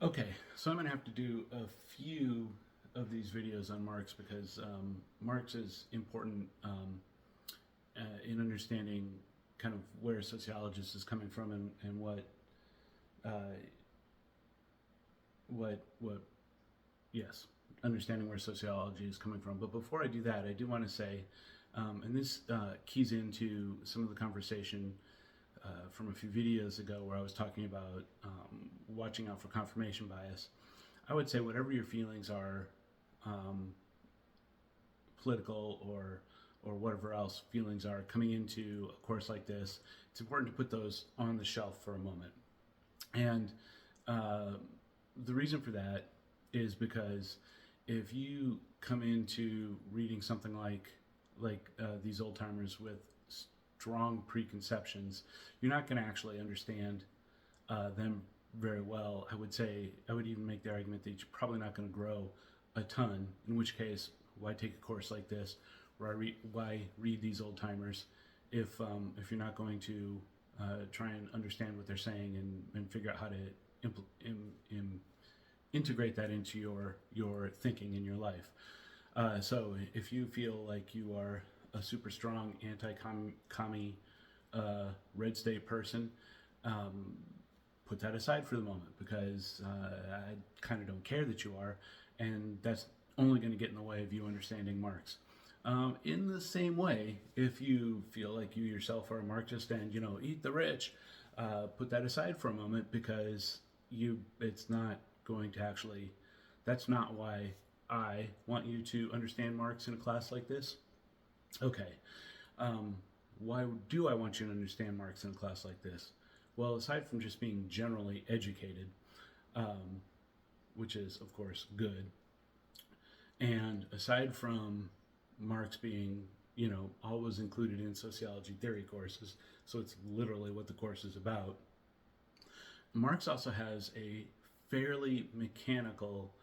Okay, so I'm going to have to do a few of these videos on Marx because Marx is important in understanding kind of where sociologists is coming from and uh, what yes, understanding where sociology is coming from. But before I do that, I do want to say, and this keys into some of the conversation from a few videos ago where I was talking about watching out for confirmation bias. I would say whatever your feelings are, um, political or whatever else feelings are coming into a course like this, it's important to put those on the shelf for a moment. And uh, the reason for that is because if you come into reading something like these old timers with strong preconceptions, you're not going to actually understand them very well. I would even make the argument that you're probably not going to grow a ton. In which case, why take a course like this? Why read these old timers if you're not going to try and understand what they're saying and figure out how to integrate that into your thinking in your life. So if you feel like you are a super strong anti-commie red state person, um, put that aside for the moment because I kind of don't care that you are, and that's only going to get in the way of you understanding Marx. In the same way, if you feel like you yourself are a Marxist and eat the rich, put that aside for a moment because it's not going to actually. That's not why I want you to understand Marx in a class like this. Okay, um, why do I want you to understand Marx in a class like this? Well, aside from just being generally educated, um, which is, of course, good, and aside from Marx being, always included in sociology theory courses, so it's literally what the course is about, Marx also has a fairly mechanical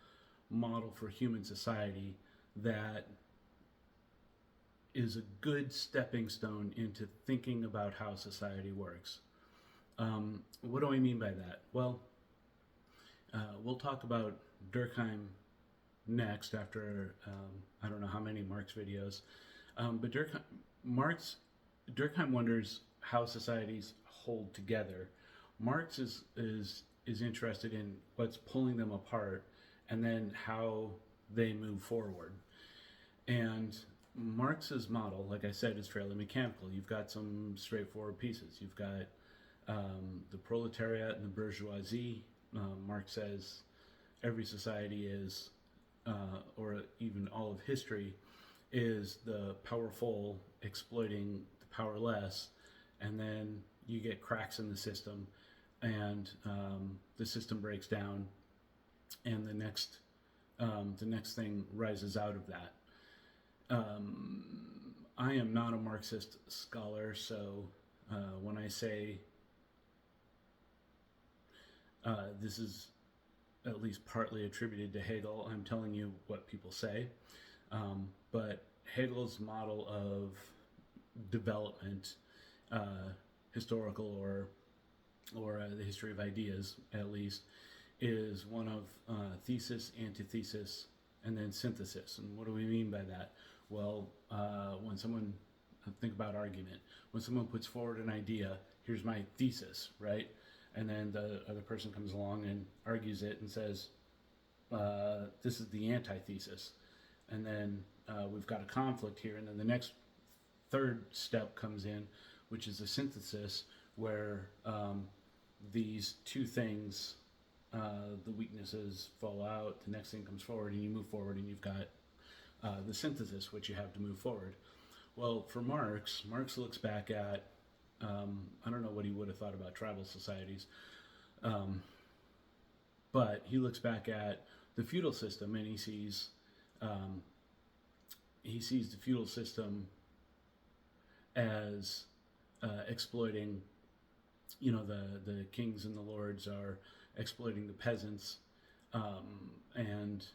model for human society that is a good stepping stone into thinking about how society works. What do I mean by that? Well, we'll talk about Durkheim next after I don't know how many Marx videos. But Durkheim wonders how societies hold together. Marx is interested in what's pulling them apart and then how they move forward. And Marx's model, like I said, is fairly mechanical. You've got some straightforward pieces. You've got the proletariat and the bourgeoisie. Marx says every society is, or even all of history, is the powerful exploiting the powerless, and then you get cracks in the system, and the system breaks down, and the next thing rises out of that. I am not a Marxist scholar, so when I say this is at least partly attributed to Hegel, I'm telling you what people say. But Hegel's model of development, historical or the history of ideas, at least, is one of thesis, antithesis, and then synthesis. And what do we mean by that? Well, when someone think about argument, when someone puts forward an idea, here's my thesis, right? And then the other person comes along and argues it and says, this is the antithesis. And then we've got a conflict here. And then the next third step comes in, which is a synthesis, where these two things, the weaknesses fall out, the next thing comes forward, and you move forward, and you've got the synthesis, which you have to move forward. Well, for Marx looks back at, I don't know what he would have thought about tribal societies, but he looks back at the feudal system and he sees the feudal system as exploiting, the kings and the lords are exploiting the peasants, and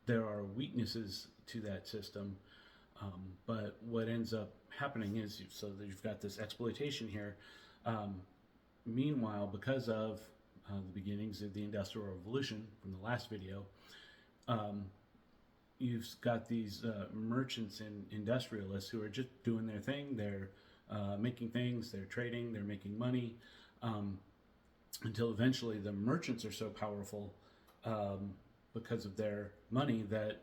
there are weaknesses to that system. But what ends up happening is so that you've got this exploitation here. Meanwhile, because of the beginnings of the Industrial Revolution from the last video, you've got these merchants and industrialists who are just doing their thing. They're making things, they're trading, they're making money, until eventually the merchants are so powerful because of their money that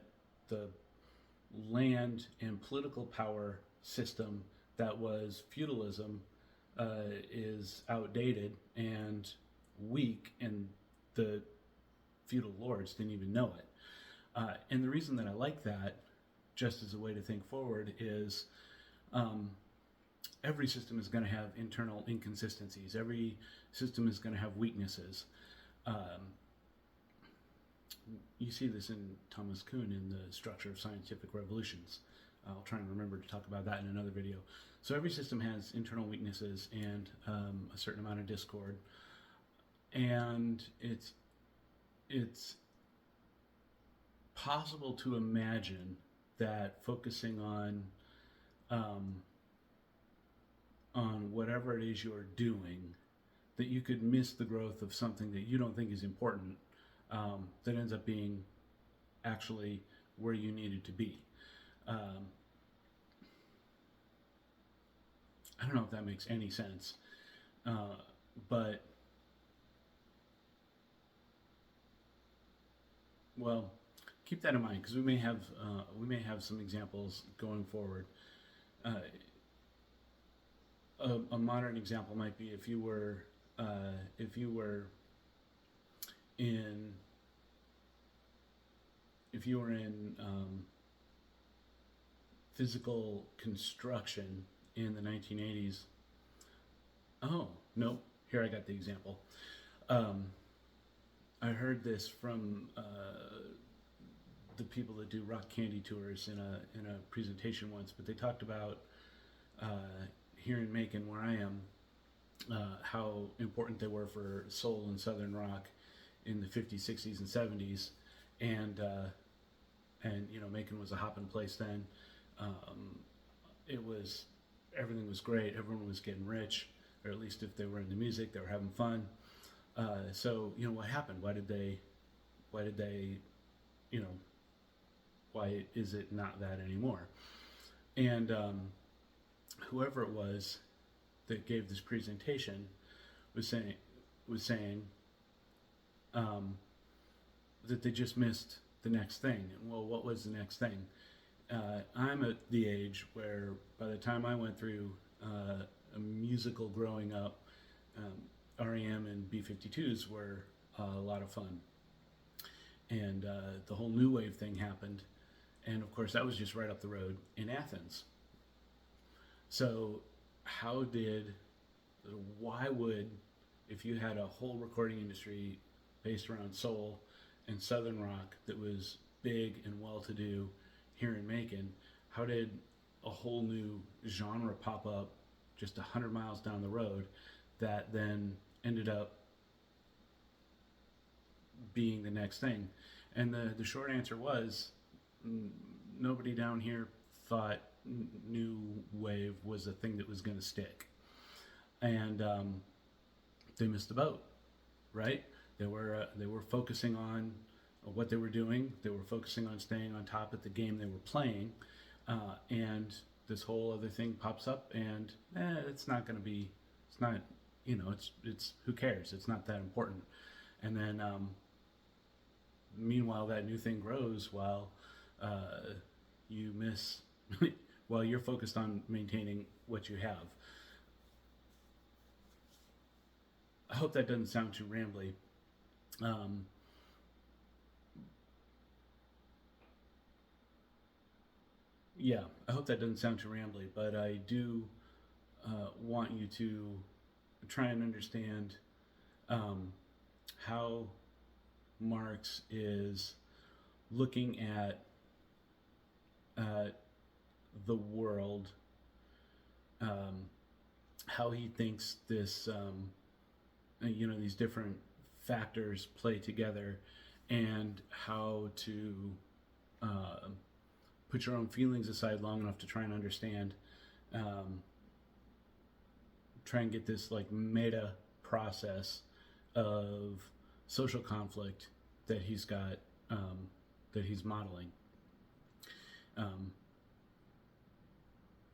the land and political power system that was feudalism is outdated and weak, and the feudal lords didn't even know it. And the reason that I like that, just as a way to think forward, is every system is going to have internal inconsistencies. Every system is going to have weaknesses. You see this in Thomas Kuhn in the Structure of Scientific Revolutions. I'll try and remember to talk about that in another video. So every system has internal weaknesses and a certain amount of discord. And it's possible to imagine that focusing on whatever it is you're doing, that you could miss the growth of something that you don't think is important, that ends up being actually where you needed to be. I don't know if that makes any sense, but well, keep that in mind, because we may have some examples going forward. A modern example might be if you were in physical construction in the 1980s. Oh, nope. Here, I got the example. I heard this from the people that do rock candy tours in a presentation once, but they talked about here in Macon, where I am, how important they were for soul and southern rock in the 50s, 60s, and 70s, and you know, Macon was a hopping place then. Everything was great. Everyone was getting rich, or at least if they were into music, they were having fun. So, you know, what happened? Why did they, you know, why is it not that anymore? And whoever it was that gave this presentation was saying that they just missed the next thing. Well, what was the next thing? I'm at the age where by the time I went through a musical growing up, REM and B-52s were a lot of fun. And the whole new wave thing happened. And of course, that was just right up the road in Athens. So why would, if you had a whole recording industry based around soul and southern rock that was big and well-to-do here in Macon, how did a whole new genre pop up just 100 miles down the road that then ended up being the next thing? And the short answer was, nobody down here thought new wave was a thing that was going to stick. And they missed the boat, right? They were focusing on what they were doing. They were focusing on staying on top of the game they were playing, and this whole other thing pops up, and it's not going to be. It's not. You know. It's who cares? It's not that important. And then, meanwhile, that new thing grows while you miss. While you're focused on maintaining what you have. I hope that doesn't sound too rambly. Yeah, I hope that doesn't sound too rambly, but I do want you to try and understand how Marx is looking at the world, how he thinks this, you know, these different factors play together, and how to put your own feelings aside long enough to try and understand, try and get this like meta process of social conflict that he's got, that he's modeling. Well,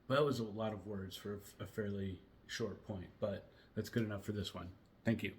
that was a lot of words for a fairly short point, but that's good enough for this one. Thank you.